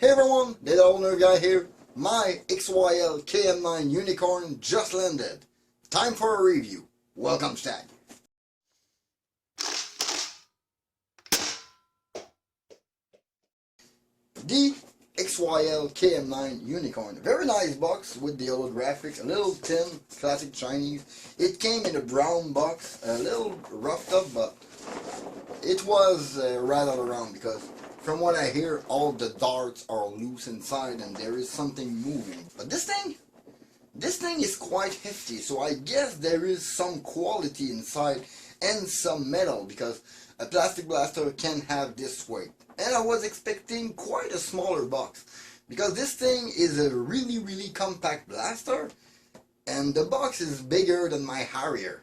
Hey everyone, the owner guy here. My XYL KM9 Unicorn just landed. Time for a review. Welcome, Stag. The XYL KM9 Unicorn. Very nice box with the old graphics. A little thin, classic Chinese. It came in a brown box. A little roughed up, but it was rattled around because from what I hear, all the darts are loose inside and there is something moving. But this thing is quite hefty, so I guess there is some quality inside and some metal because a plastic blaster can have this weight. And I was expecting quite a smaller box because this thing is a really compact blaster and the box is bigger than my Harrier.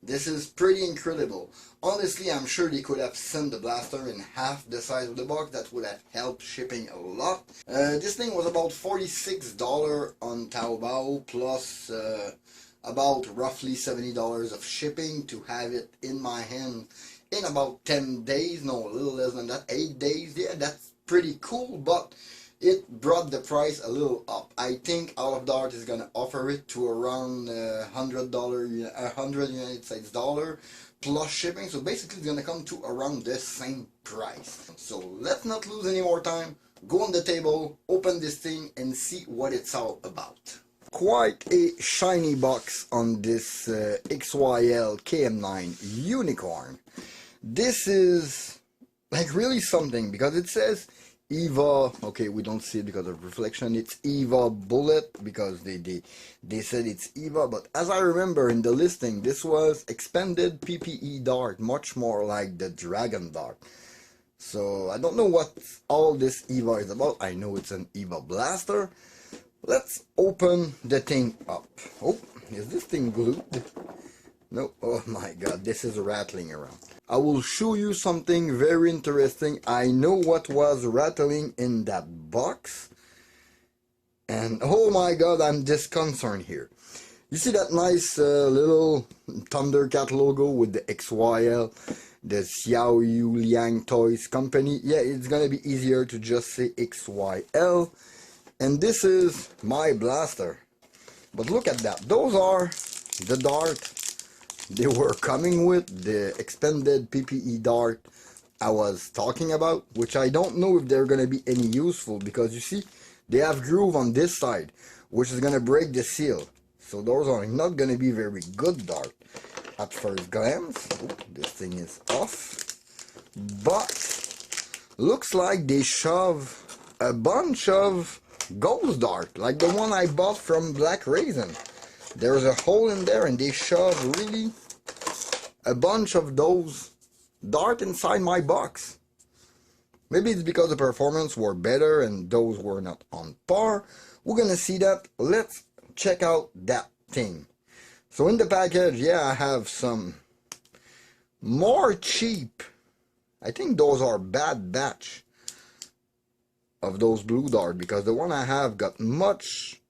This is pretty incredible. Honestly, I'm sure they could have sent the blaster in half the size of the box. That would have helped shipping a lot. This thing was about $46 on Taobao plus about roughly $70 of shipping to have it in my hand in about 10 days. No, a little less than that, 8 days. Yeah, that's pretty cool, but it brought the price a little up. I think Out of Dart is gonna offer it to around $100 United States dollar plus shipping. So basically it's gonna come to around the same price. So let's not lose any more time. Go on the table, open this thing and see what it's all about. Quite a shiny box on this XYL KM9 Unicorn. This is like really something because it says Eva, okay, we don't see it because of reflection. It's Eva Bullet because they said it's Eva, but as I remember in the listing, this was expanded PPE dart, much more like the Dragon dart. So I don't know what all this Eva is about. I know it's an Eva blaster. Let's open the thing up. Oh, is this thing glued? No, oh my god, this is rattling around. I will show you something very interesting. I know what was rattling in that box. And oh my god, I'm disconcerted here. You see that nice little Thundercat logo with the XYL, the Xiao Yu Liang Toys Company. Yeah, it's gonna be easier to just say XYL. And this is my blaster. But look at that. Those are the dart they were coming with, the expanded PPE dart I was talking about, which I don't know if they're going to be any useful because you see they have groove on this side which is going to break the seal, so those are not going to be very good dart at first glance. Oh, this thing is off, but looks like they shove a bunch of ghost dart like the one I bought from Black Raisin. There's a hole in there and they shove really a bunch of those dart inside my box. Maybe it's because the performance were better and those were not on par. We're gonna see that. Let's check out that thing. So in the package, yeah, I have some more cheap, I think those are bad batch of those blue dart because the one I have got much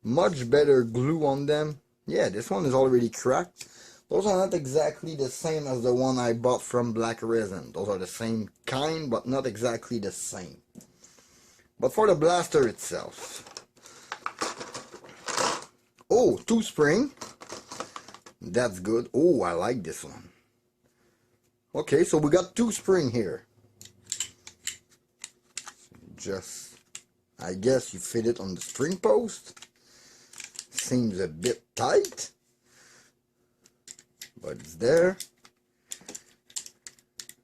better glue on them. Yeah, this one is already cracked. Those are not exactly the same as the one I bought from Black Raisin. Those are the same kind, but not exactly the same. But for the blaster itself. Oh, 2 spring. That's good. Oh, I like this one. Okay, so we got 2 spring here. Just, I guess you fit it on the spring post. Seems a bit tight, but it's there.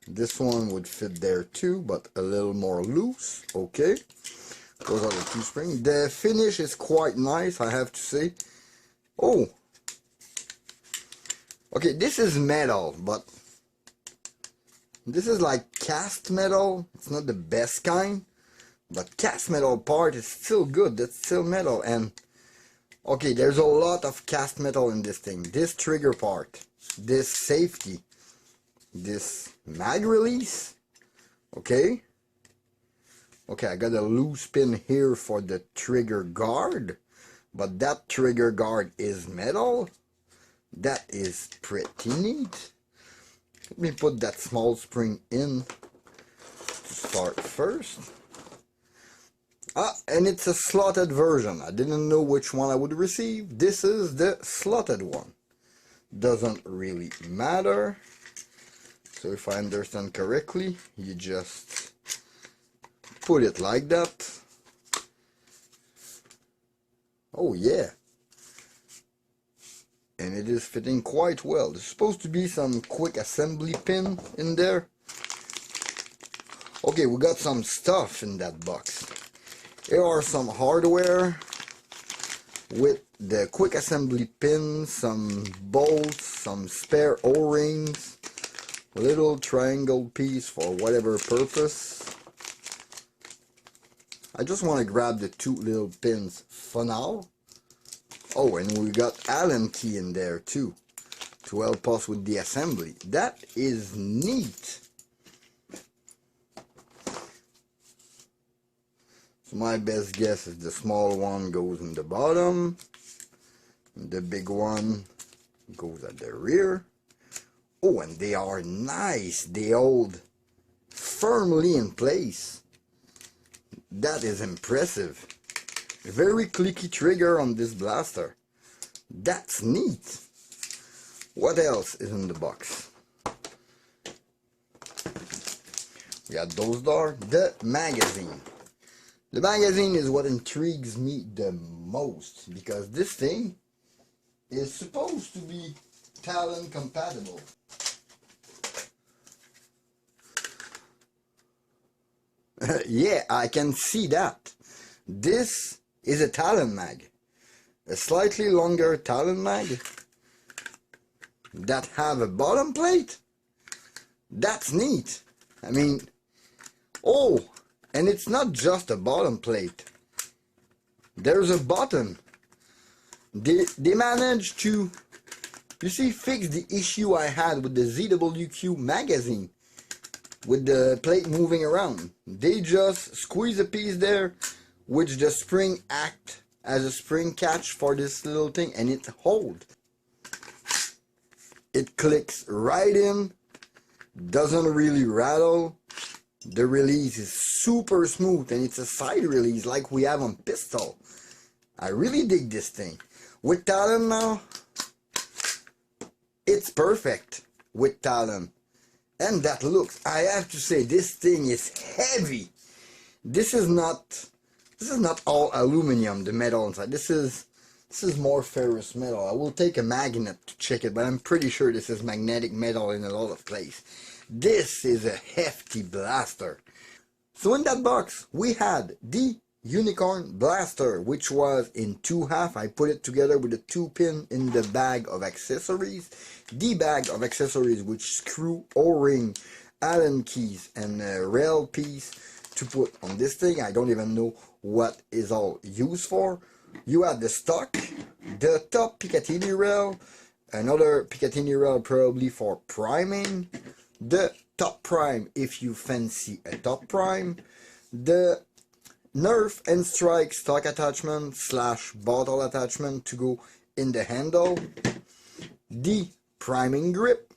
This one would fit there too, but a little more loose. Okay, those are the 2 springs. The finish is quite nice, I have to say. Oh, okay, this is metal, but this is like cast metal. It's not the best kind, but cast metal part is still good. That's still metal. And okay, there's a lot of cast metal in this thing. This trigger part, this safety, this mag release. Okay, I got a loose pin here for the trigger guard, but that trigger guard is metal. That is pretty neat. Let me put that small spring in to start first. And it's a slotted version. I didn't know which one I would receive. This is the slotted one. Doesn't really matter. So if I understand correctly, you just put it like that. Oh yeah. And it is fitting quite well. There's supposed to be some quick assembly pin in there. Okay, we got some stuff in that box. Here are some hardware with the quick assembly pins, some bolts, some spare O-rings, a little triangle piece for whatever purpose. I just want to grab the two little pins for now. Oh, and we got Allen key in there too to help us with the assembly. That is neat. So my best guess is the small one goes in the bottom, and the big one goes at the rear. Oh, and they are nice. They hold firmly in place. That is impressive. Very clicky trigger on this blaster. That's neat. What else is in the box? We got those there. The magazine. The magazine is what intrigues me the most, because this thing is supposed to be Talon compatible. Yeah, I can see that. This is a Talon mag. A slightly longer Talon mag that have a bottom plate. That's neat. I mean, oh, and it's not just a bottom plate. There's a button. They managed to, you see, fix the issue I had with the ZWQ magazine, with the plate moving around. They just squeeze a piece there, which the spring act as a spring catch for this little thing, and it holds. It clicks right in, doesn't really rattle. The release is super smooth, and it's a side release like we have on pistol. I really dig this thing. With Talon now, it's perfect with Talon. And that looks, I have to say, this thing is heavy. This is not all aluminum, the metal inside. This is more ferrous metal. I will take a magnet to check it, but I'm pretty sure this is magnetic metal in a lot of places. This is a hefty blaster. So in that box, we had the Unicorn blaster, which was in 2 halves. I put it together with a 2-pin in the bag of accessories. The bag of accessories, which screw, O-ring, Allen keys, and a rail piece to put on this thing. I don't even know what is all used for. You have the stock, the top Picatinny rail, another Picatinny rail probably for priming, the top prime if you fancy a top prime, the Nerf and Strike stock attachment / bottle attachment to go in the handle, the priming grip,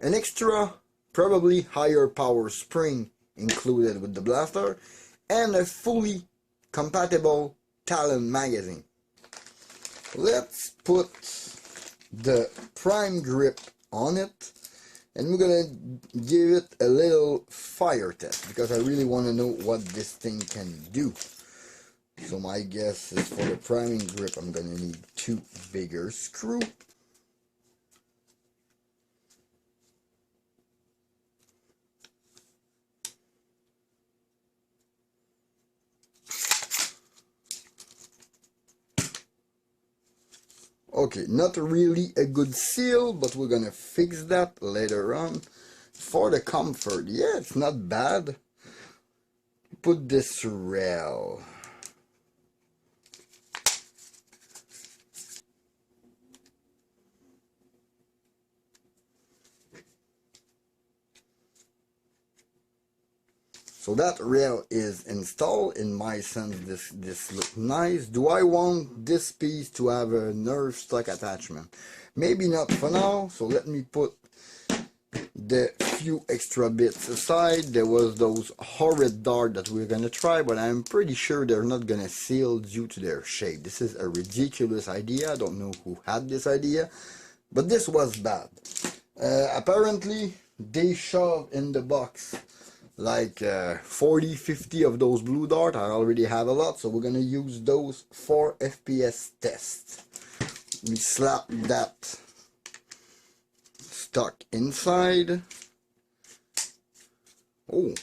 an extra probably higher power spring included with the blaster, and a fully compatible Talon magazine. Let's put the prime grip on it, and we're gonna give it a little fire test because I really want to know what this thing can do. So my guess is for the priming grip I'm gonna need 2 bigger screws. Okay, not really a good seal, but we're gonna fix that later on. For the comfort, yeah, it's not bad. Put this rail. So that rail is installed. In my sense, this looks nice. Do I want this piece to have a Nerf stock attachment? Maybe not for now, so let me put the few extra bits aside. There was those horrid dart that we're gonna try, but I'm pretty sure they're not gonna seal due to their shape. This is a ridiculous idea. I don't know who had this idea, but this was bad. Apparently they shoved in the box like 40-50 of those blue dart. I already have a lot, so we're gonna use those for FPS tests. We slap that stuck inside. Oh,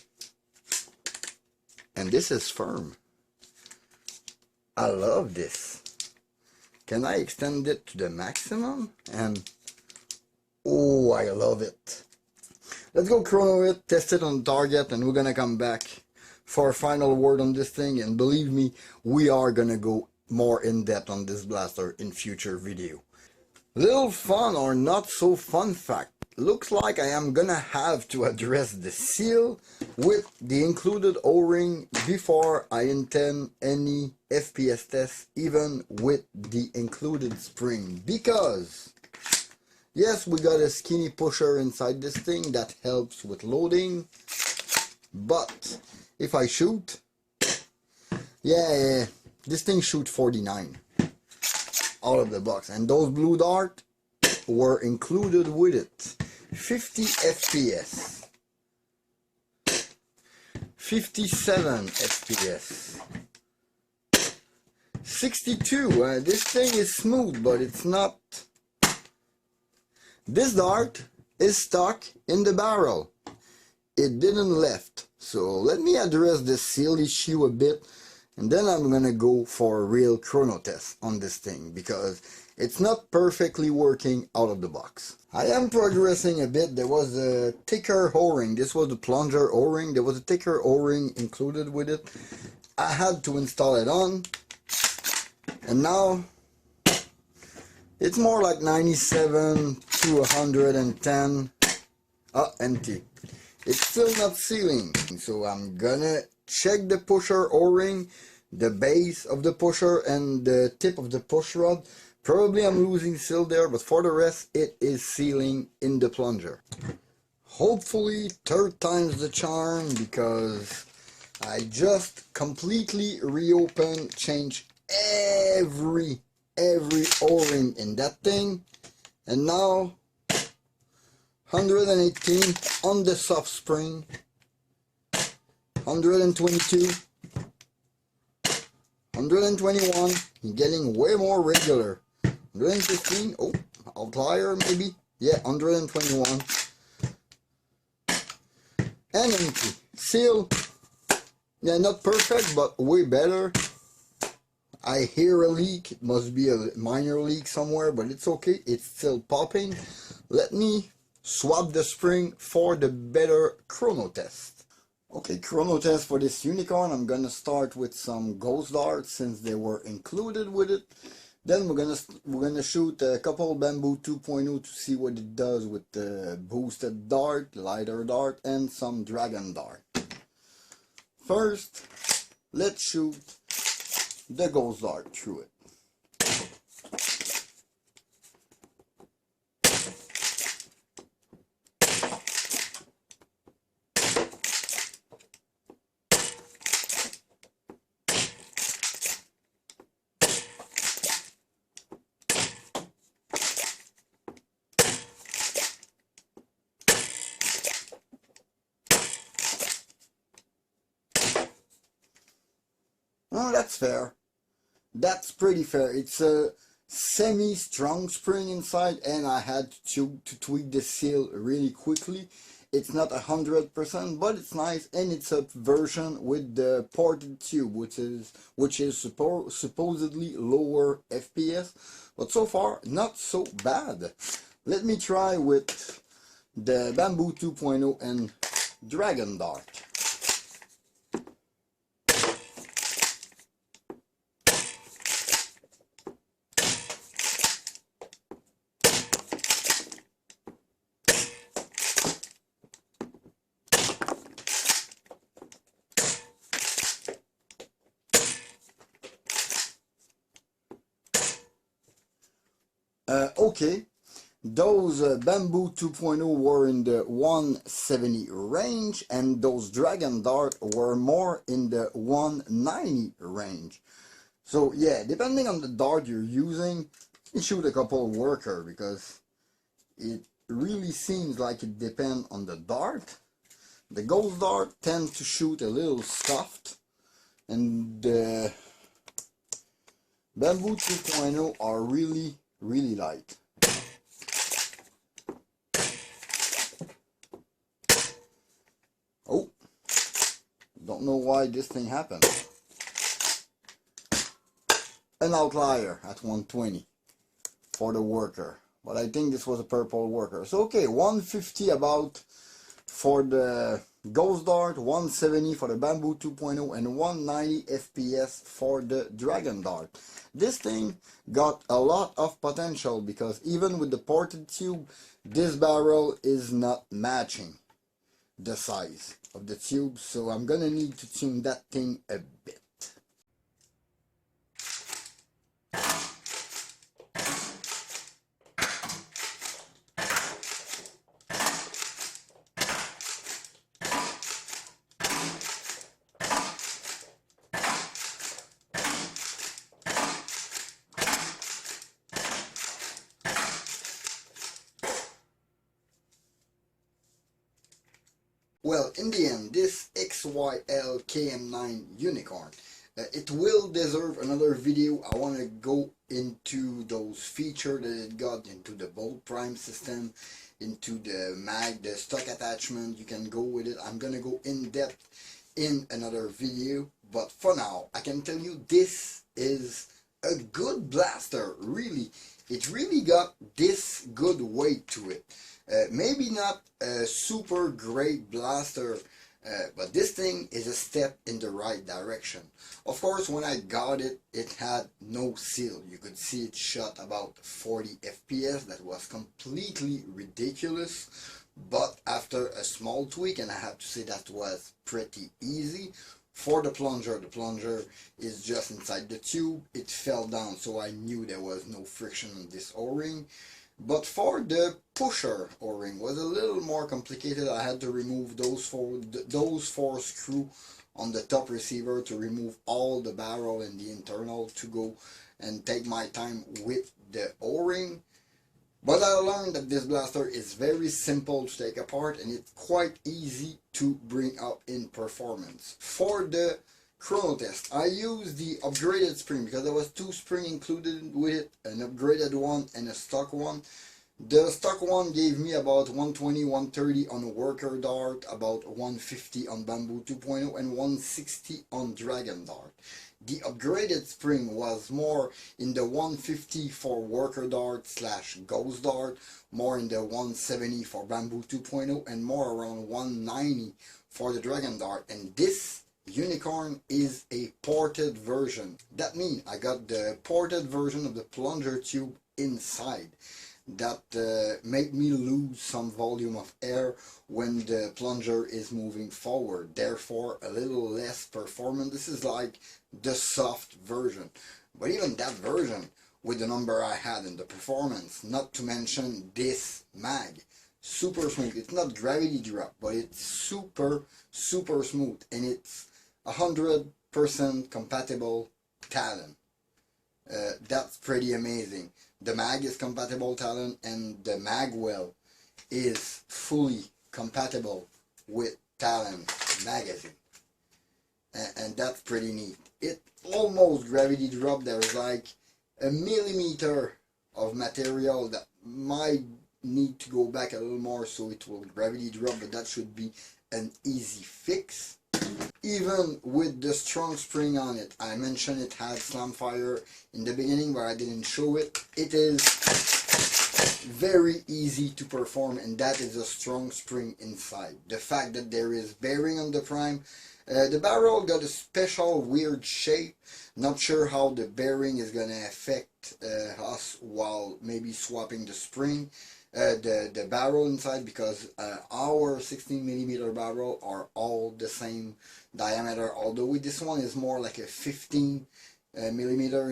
and this is firm. I love this. Can I extend it to the maximum? And oh, I love it. Let's go chrono it, test it on target, and we're gonna come back for a final word on this thing. And believe me, we are gonna go more in depth on this blaster in future video. Little fun or not so fun fact. Looks like I am gonna have to address the seal with the included O-ring before I intend any FPS test, even with the included spring, because yes, we got a skinny pusher inside this thing that helps with loading, but if I shoot, yeah, this thing shoots 49 out of the box, and those blue dart were included with it. 50 FPS, 57 FPS, 62. This thing is smooth, but it's not. This dart is stuck in the barrel. It didn't left. So let me address this seal issue a bit, and then I'm gonna go for a real chrono test on this thing, because it's not perfectly working out of the box. I am progressing a bit. There was a thicker O-ring. This was the plunger O-ring. There was a thicker O-ring included with it. I had to install it on, and now it's more like 97 to 110. Empty. It's still not sealing, so I'm gonna check the pusher O-ring, the base of the pusher, and the tip of the push rod. Probably I'm losing seal there, but for the rest it is sealing in the plunger. Hopefully third time's the charm, because I just completely reopened, changed every O-ring in that thing, and now 118 on the soft spring, 122, 121, getting way more regular, 115, oh, outlier maybe, yeah, 121, and empty. Seal, yeah, not perfect, but way better. I hear a leak. It must be a minor leak somewhere, but it's okay. It's still popping. Let me swap the spring for the better chrono test. Okay, chrono test for this Unicorn. I'm gonna start with some ghost darts since they were included with it. Then we're gonna shoot a couple Bamboo 2.0 to see what it does with the boosted dart, lighter dart, and some dragon dart. First, let's shoot the ghost dart through it. Oh, that's fair. That's pretty fair. It's a semi-strong spring inside, and I had to tweak the seal really quickly. It's not 100%, but it's nice, and it's a version with the ported tube, which is supposedly lower FPS, but so far not so bad. Let me try with the Bamboo 2.0 and Dragon Dart. Okay, Those Bamboo 2.0 were in the 170 range, and those Dragon Dart were more in the 190 range. So yeah, depending on the dart you're using, you shoot a couple worker, because it really seems like it depends on the dart. The Ghost Dart tends to shoot a little soft, and the Bamboo 2.0 are really light. Oh, don't know why this thing happened. An outlier at 120 for the worker, but I think this was a purple worker. So okay, 150 about for the Ghost Dart, 170 for the Bamboo 2.0, and 190 FPS for the Dragon Dart. This thing got a lot of potential, because even with the ported tube, this barrel is not matching the size of the tube, so I'm gonna need to tune that thing a bit. Well, in the end, this XYL KM9 Unicorn, it will deserve another video. I want to go into those features that it got, into the bolt prime system, into the mag, the stock attachment. You can go with it. I'm going to go in depth in another video. But for now, I can tell you this is a good blaster, really. It really got this good weight to it. Maybe not a super great blaster, but this thing is a step in the right direction. Of course, when I got it, it had no seal. You could see it shot about 40 FPS. That was completely ridiculous. But after a small tweak, and I have to say that was pretty easy. For the plunger is just inside the tube. It fell down, so I knew there was no friction on this O-ring. But for the pusher O-ring was a little more complicated. I had to remove those four screws on the top receiver to remove all the barrel and the internal, to go and take my time with the O-ring. But I learned that this blaster is very simple to take apart, and it's quite easy to bring up in performance. For the chrono test, I used the upgraded spring, because there was two springs included with it, an upgraded one and a stock one. The stock one gave me about 120, 130 on worker dart, about 150 on Bamboo 2.0, and 160 on Dragon Dart. The upgraded spring was more in the 150 for worker dart / Ghost Dart, more in the 170 for Bamboo 2.0, and more around 190 for the Dragon Dart. And this Unicorn is a ported version. That means I got the ported version of the plunger tube inside. That made me lose some volume of air when the plunger is moving forward, therefore a little less performance. This is like the soft version, but even that version, with the number I had in the performance, not to mention this mag, super smooth. It's not gravity drop, but it's super smooth, and it's 100% compatible Talon. That's pretty amazing. The mag is compatible Talon, and the mag well is fully compatible with Talon magazine, and that's pretty neat. It almost gravity drop. There's like a millimeter of material that might need to go back a little more so it will gravity drop, but that should be an easy fix. Even with the strong spring on it, I mentioned it had slam fire in the beginning, but I didn't show it. It is very easy to perform, and that is a strong spring inside. The fact that there is bearing on the prime, the barrel got a special weird shape. Not sure how the bearing is gonna affect us while maybe swapping the spring. The barrel inside, because our 16mm barrel are all the same diameter, although with this one is more like a 15mm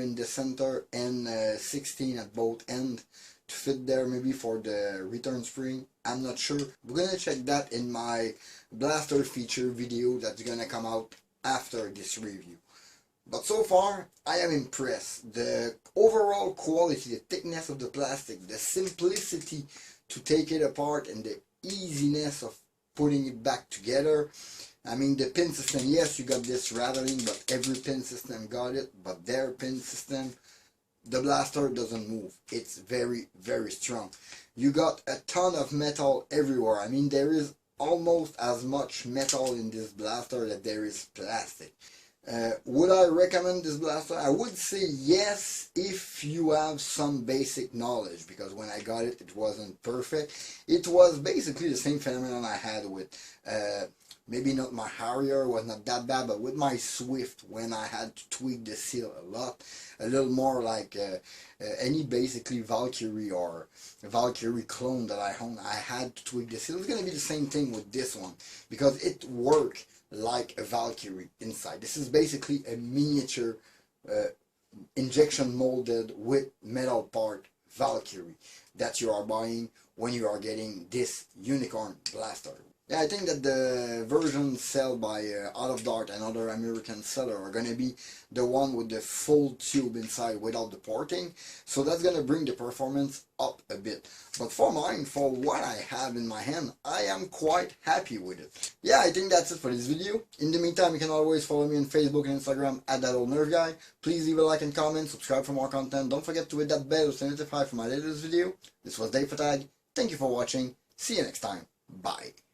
in the center and 16 at both ends. to fit there, maybe for the return spring. I'm not sure. We're gonna check that in my blaster feature video that's gonna come out after this review. But so far, I am impressed. The overall quality, the thickness of the plastic, the simplicity to take it apart, and the easiness of putting it back together. I mean, the pin system, yes, you got this rattling, but every pin system got it. But their pin system, the blaster doesn't move. It's very, very strong. You got a ton of metal everywhere. I mean, there is almost as much metal in this blaster that there is plastic. Would I recommend this blaster? I would say yes, if you have some basic knowledge, because when I got it, it wasn't perfect. It was basically the same phenomenon I had with, maybe not my Harrier, was not that bad, but with my Swift, when I had to tweak the seal a lot, a little more like any basically Valkyrie or Valkyrie clone that I own, I had to tweak the seal. It's going to be the same thing with this one, because it worked like a Valkyrie inside. This is basically a miniature injection molded with metal part Valkyrie that you are buying when you are getting this Unicorn blaster. Yeah, I think that the versions sold by Out of Dart and other American seller are going to be the one with the full tube inside without the porting. So that's going to bring the performance up a bit. But for mine, for what I have in my hand, I am quite happy with it. Yeah, I think that's it for this video. In the meantime, you can always follow me on Facebook and Instagram at @ThatOldNerfGuy. Please leave a like and comment, subscribe for more content. Don't forget to hit that bell to notify for my latest video. This was Dave Fatag. Thank you for watching. See you next time. Bye.